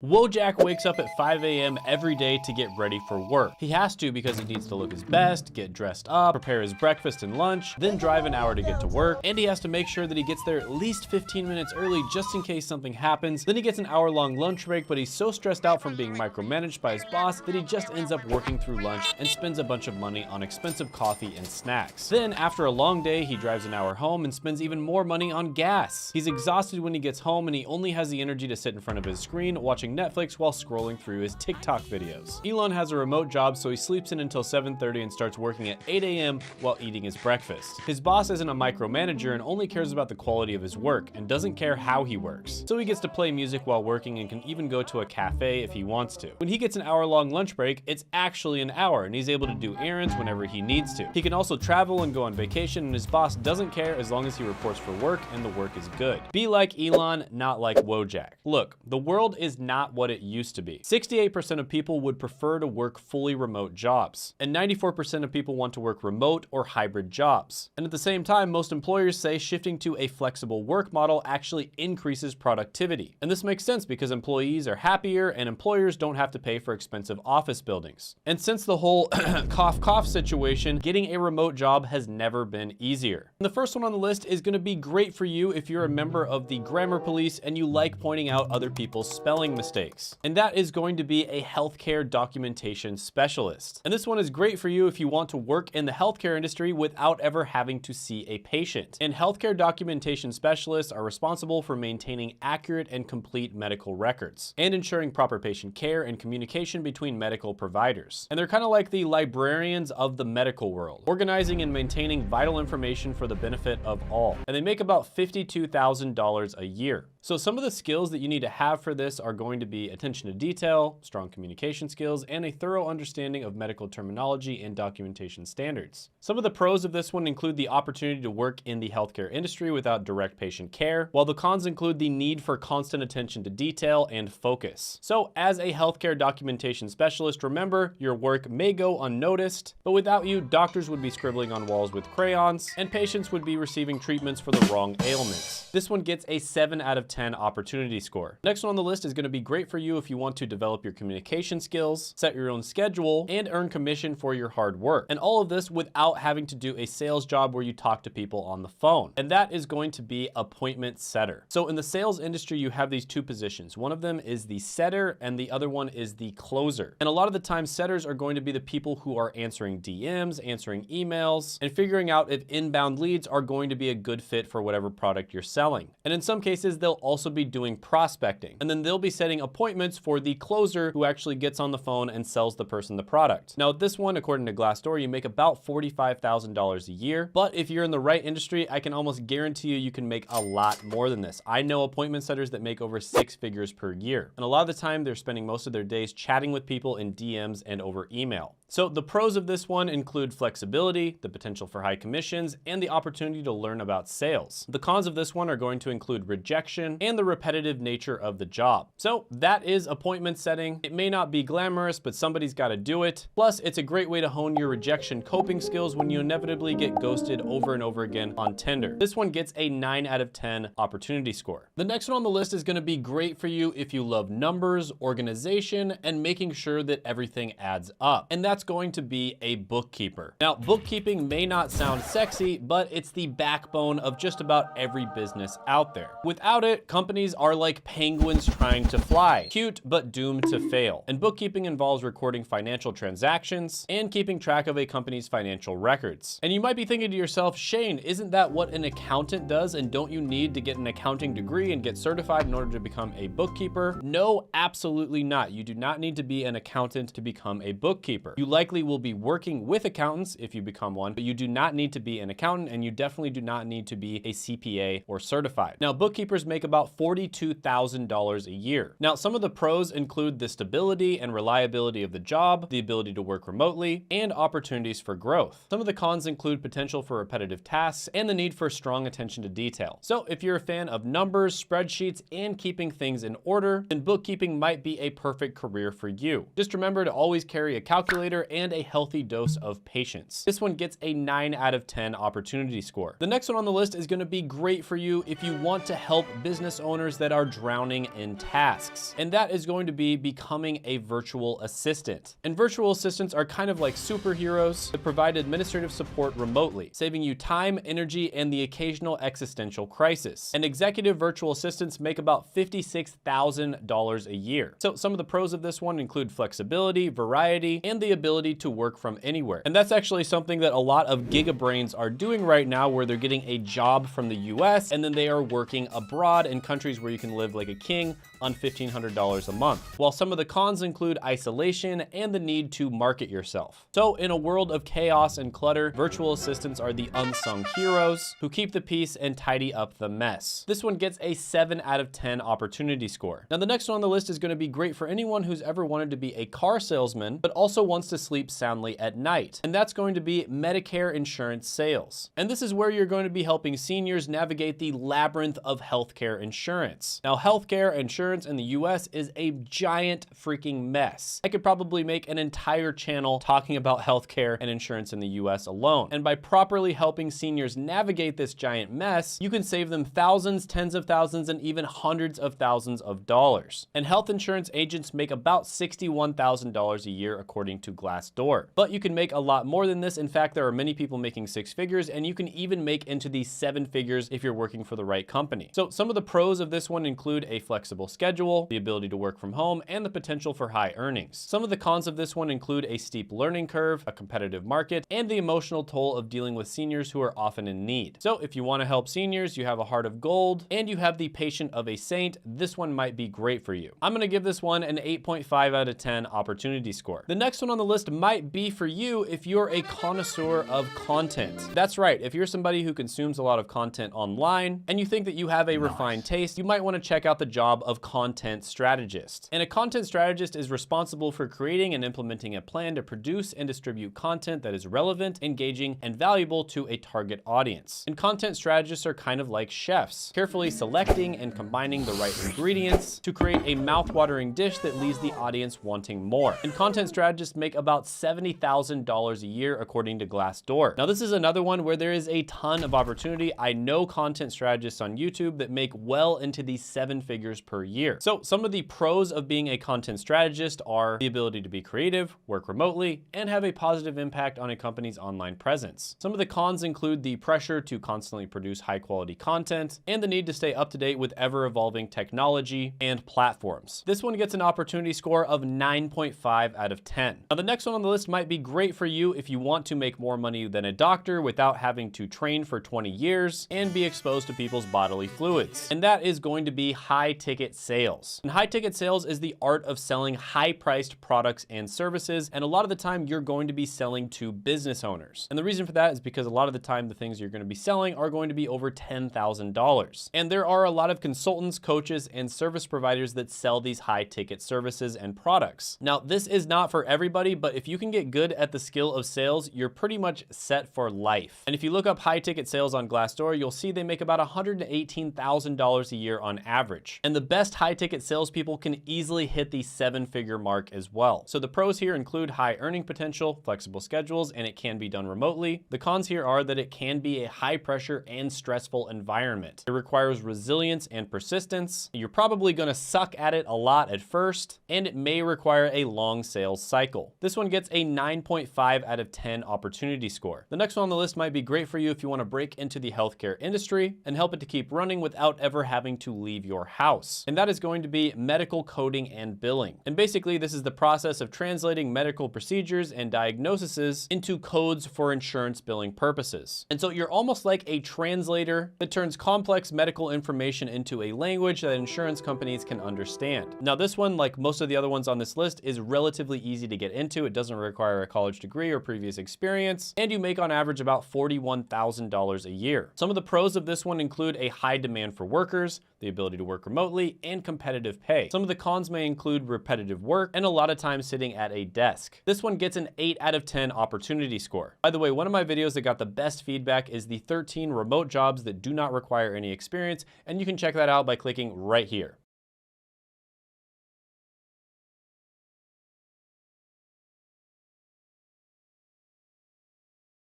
Wojak wakes up at 5 a.m. every day to get ready for work. He has to because he needs to look his best, get dressed up, prepare his breakfast and lunch, then drive an hour to get to work, and he has to make sure that he gets there at least 15 minutes early just in case something happens. Then he gets an hour-long lunch break, but he's so stressed out from being micromanaged by his boss that he just ends up working through lunch and spends a bunch of money on expensive coffee and snacks. Then, after a long day, he drives an hour home and spends even more money on gas. He's exhausted when he gets home and he only has the energy to sit in front of his screen watching Netflix while scrolling through his TikTok videos. Elon has a remote job, so he sleeps in until 7:30 and starts working at 8 a.m. while eating his breakfast. His boss isn't a micromanager and only cares about the quality of his work and doesn't care how he works. So he gets to play music while working and can even go to a cafe if he wants to. When he gets an hour-long lunch break, it's actually an hour and he's able to do errands whenever he needs to. He can also travel and go on vacation, and his boss doesn't care as long as he reports for work and the work is good. Be like Elon, not like Wojak. Look, the world is not what it used to be. 68% of people would prefer to work fully remote jobs, and 94% of people want to work remote or hybrid jobs. And at the same time, most employers say shifting to a flexible work model actually increases productivity. And this makes sense because employees are happier and employers don't have to pay for expensive office buildings. And since the whole cough cough situation, getting a remote job has never been easier. And the first one on the list is going to be great for you if you're a member of the grammar police and you like pointing out other people's spelling mistakes. And that is going to be a healthcare documentation specialist. And this one is great for you if you want to work in the healthcare industry without ever having to see a patient. And healthcare documentation specialists are responsible for maintaining accurate and complete medical records and ensuring proper patient care and communication between medical providers. And they're kind of like the librarians of the medical world, organizing and maintaining vital information for the benefit of all. And they make about $52,000 a year. So some of the skills that you need to have for this are going to be attention to detail, strong communication skills, and a thorough understanding of medical terminology and documentation standards. Some of the pros of this one include the opportunity to work in the healthcare industry without direct patient care, while the cons include the need for constant attention to detail and focus. So as a healthcare documentation specialist, remember, your work may go unnoticed, but without you, doctors would be scribbling on walls with crayons, and patients would be receiving treatments for the wrong ailments. This one gets a 7 out of 10 opportunity score. Next one on the list is going to be great for you if you want to develop your communication skills, set your own schedule, and earn commission for your hard work. And all of this without having to do a sales job where you talk to people on the phone. And that is going to be appointment setter. So in the sales industry, you have these two positions. One of them is the setter and the other one is the closer. And a lot of the time, setters are going to be the people who are answering DMs, answering emails, and figuring out if inbound leads are going to be a good fit for whatever product you're selling. And in some cases, they'll also be doing prospecting. And then they'll be setting appointments for the closer who actually gets on the phone and sells the person the product. Now, this one, according to Glassdoor, you make about $45,000 a year. But if you're in the right industry, I can almost guarantee you can make a lot more than this. I know appointment setters that make over 6 figures per year. And a lot of the time, they're spending most of their days chatting with people in DMs and over email. So the pros of this one include flexibility, the potential for high commissions, and the opportunity to learn about sales. The cons of this one are going to include rejection and the repetitive nature of the job. So that is appointment setting. It may not be glamorous, but somebody's got to do it. Plus, it's a great way to hone your rejection coping skills when you inevitably get ghosted over and over again on Tinder. This one gets a 9 out of 10 opportunity score. The next one on the list is going to be great for you if you love numbers, organization, and making sure that everything adds up. And that's going to be a bookkeeper. Now, bookkeeping may not sound sexy, but it's the backbone of just about every business out there. Without it, companies are like penguins trying to fly. Cute, but doomed to fail. And bookkeeping involves recording financial transactions and keeping track of a company's financial records. And you might be thinking to yourself, Shane, isn't that what an accountant does? And don't you need to get an accounting degree and get certified in order to become a bookkeeper? No, absolutely not. You do not need to be an accountant to become a bookkeeper. You likely will be working with accountants if you become one, but you do not need to be an accountant, and you definitely do not need to be a CPA or certified. Now, bookkeepers make about $42,000 a year. Now, some of the pros include the stability and reliability of the job, the ability to work remotely, and opportunities for growth. Some of the cons include potential for repetitive tasks and the need for strong attention to detail. So if you're a fan of numbers, spreadsheets, and keeping things in order, then bookkeeping might be a perfect career for you. Just remember to always carry a calculator provider and a healthy dose of patience. This one gets a 9 out of 10 opportunity score. The next one on the list is going to be great for you if you want to help business owners that are drowning in tasks. And that is going to be becoming a virtual assistant. And virtual assistants are kind of like superheroes that provide administrative support remotely, saving you time, energy, and the occasional existential crisis. And executive virtual assistants make about $56,000 a year. So some of the pros of this one include flexibility, variety, and the ability to work from anywhere. And that's actually something that a lot of gigabrains are doing right now, where they're getting a job from the US and then they are working abroad in countries where you can live like a king on $1,500 a month. While some of the cons include isolation and the need to market yourself. So in a world of chaos and clutter, virtual assistants are the unsung heroes who keep the peace and tidy up the mess. This one gets a 7 out of 10 opportunity score. Now the next one on the list is going to be great for anyone who's ever wanted to be a car salesman, but also wants to sleep soundly at night. And that's going to be Medicare insurance sales. And this is where you're going to be helping seniors navigate the labyrinth of healthcare insurance. Now healthcare insurance in the US is a giant freaking mess. I could probably make an entire channel talking about healthcare and insurance in the US alone. And by properly helping seniors navigate this giant mess, you can save them thousands, tens of thousands, and even hundreds of thousands of dollars. And health insurance agents make about $61,000 a year according to Glassdoor. But you can make a lot more than this. In fact, there are many people making 6 figures, and you can even make into the 7 figures if you're working for the right company. So some of the pros of this one include a flexible schedule, the ability to work from home, and the potential for high earnings. Some of the cons of this one include a steep learning curve, a competitive market, and the emotional toll of dealing with seniors who are often in need. So if you want to help seniors, you have a heart of gold, and you have the patience of a saint, this one might be great for you. I'm going to give this one an 8.5 out of 10 opportunity score. The next one on the list might be for you if you're a connoisseur of content. That's right, if you're somebody who consumes a lot of content online and you think that you have a refined taste, you might want to check out the job of content strategist. And a content strategist is responsible for creating and implementing a plan to produce and distribute content that is relevant, engaging, and valuable to a target audience. And content strategists are kind of like chefs, carefully selecting and combining the right ingredients to create a mouth-watering dish that leaves the audience wanting more. And content strategists make about $70,000 a year according to Glassdoor. Now this is another one where there is a ton of opportunity. I know content strategists on YouTube that make well into the 7 figures per year. So some of the pros of being a content strategist are the ability to be creative, work remotely, and have a positive impact on a company's online presence. Some of the cons include the pressure to constantly produce high quality content and the need to stay up to date with ever evolving technology and platforms. This one gets an opportunity score of 9.5 out of 10. Now the next one on the list might be great for you if you want to make more money than a doctor without having to train for 20 years and be exposed to people's bodily fluids. And that is going to be high ticket sales. And high ticket sales is the art of selling high priced products and services. And a lot of the time you're going to be selling to business owners. And the reason for that is because a lot of the time the things you're going to be selling are going to be over $10,000. And there are a lot of consultants, coaches, and service providers that sell these high ticket services and products. Now, this is not for everybody, but if you can get good at the skill of sales, you're pretty much set for life. And if you look up high ticket sales on Glassdoor, you'll see they make about $118,000 a year on average. And the best high ticket salespeople can easily hit the 7-figure mark as well. So the pros here include high earning potential, flexible schedules, and it can be done remotely. The cons here are that it can be a high pressure and stressful environment. It requires resilience and persistence. You're probably going to suck at it a lot at first, and it may require a long sales cycle. This one gets a 9.5 out of 10 opportunity score. The next one on the list might be great for you if you want to break into the healthcare industry and help it to keep running without ever having to leave your house. And that is going to be medical coding and billing. And basically, this is the process of translating medical procedures and diagnoses into codes for insurance billing purposes. And so you're almost like a translator that turns complex medical information into a language that insurance companies can understand. Now, this one, like most of the other ones on this list, is relatively easy to get into. It doesn't require a college degree or previous experience, and you make on average about $41,000 a year. Some of the pros of this one include a high demand for workers, the ability to work remotely, and competitive pay. Some of the cons may include repetitive work and a lot of time sitting at a desk. This one gets an 8 out of 10 opportunity score. By the way, one of my videos that got the best feedback is the 13 remote jobs that do not require any experience, and you can check that out by clicking right here.